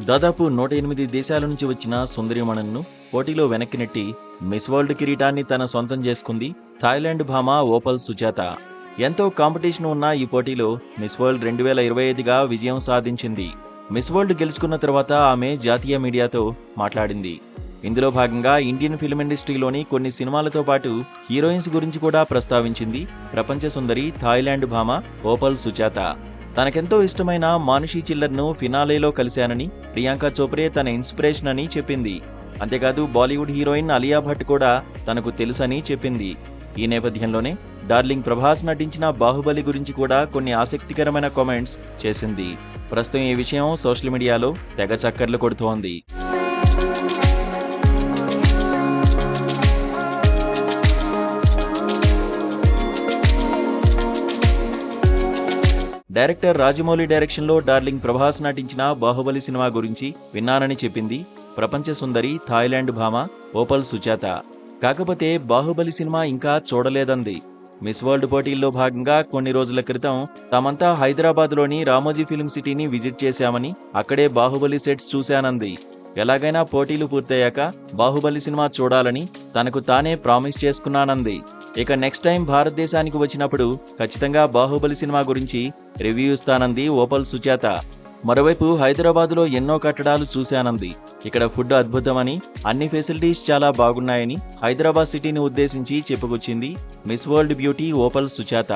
దాదాపు 108 దేశాల నుంచి వచ్చిన సుందరీమణులను పోటీలో వెనక్కి నెట్టి మిస్ వరల్డ్ కిరీటాన్ని తన సొంతం చేసుకుంది థాయిలాండ్ భామ ఓపల్ సుజాత. ఎంతో కాంపిటీషన్ ఉన్న ఈ పోటీలో మిస్ వరల్డ్ 2025గా విజయం సాధించింది. మిస్ వరల్డ్ గెలుచుకున్న తర్వాత ఆమె జాతీయ మీడియాతో మాట్లాడింది. ఇందులో భాగంగా ఇండియన్ ఫిల్మ్ ఇండస్ట్రీలోని కొన్ని సినిమాలతో పాటు హీరోయిన్స్ గురించి కూడా ప్రస్తావించింది ప్రపంచ సుందరి థాయిలాండ్ భామ ఓపల్ సుజాత. తనకెంతో ఇష్టమైన మానుషి చిల్లర్ను ఫినాలేలో కలిశానని, ప్రియాంక చోప్రే తన ఇన్స్పిరేషన్ అని చెప్పింది. అంతేకాదు బాలీవుడ్ హీరోయిన్ అలియా భట్ కూడా తనకు తెలుసని చెప్పింది. ఈ నేపథ్యంలోనే డార్లింగ్ ప్రభాస్ నటించిన బాహుబలి గురించి కూడా కొన్ని ఆసక్తికరమైన కామెంట్స్ చేసింది. ప్రస్తుతం ఈ విషయం సోషల్ మీడియాలో తెగ చక్కర్లు కొడుతోంది. డైరెక్టర్ రాజమౌళి డైరెక్షన్లో డార్లింగ్ ప్రభాస్ నటించిన బాహుబలి సినిమా గురించి విన్నానని చెప్పింది ప్రపంచ సుందరి థాయిలాండ్ భామ ఓపల్ సుజాత. కాకపోతే బాహుబలి సినిమా ఇంకా చూడలేదంది. మిస్ వరల్డ్ పోటీల్లో భాగంగా కొన్ని రోజుల క్రితం తామంతా హైదరాబాద్లోని రామోజీ ఫిల్మ్ సిటీని విజిట్ చేశామని, అక్కడే బాహుబలి సెట్స్ చూశానంది. ఎలాగైనా పోటీలు పూర్తయ్యాక బాహుబలి సినిమా చూడాలని తనకు తానే ప్రామిస్ చేసుకున్నానంది. ఇక నెక్స్ట్ టైం భారతదేశానికి వచ్చినప్పుడు ఖచ్చితంగా బాహుబలి సినిమా గురించి రివ్యూ ఇస్తానంది ఓపల్ సుజాత. మరోవైపు హైదరాబాద్లో ఎన్నో కట్టడాలు చూశానంది. ఇక్కడ ఫుడ్ అద్భుతమని, అన్ని ఫెసిలిటీస్ చాలా బాగున్నాయని హైదరాబాద్ సిటీని ఉద్దేశించి చెప్పుకొచ్చింది miss world beauty Opal Sujatha.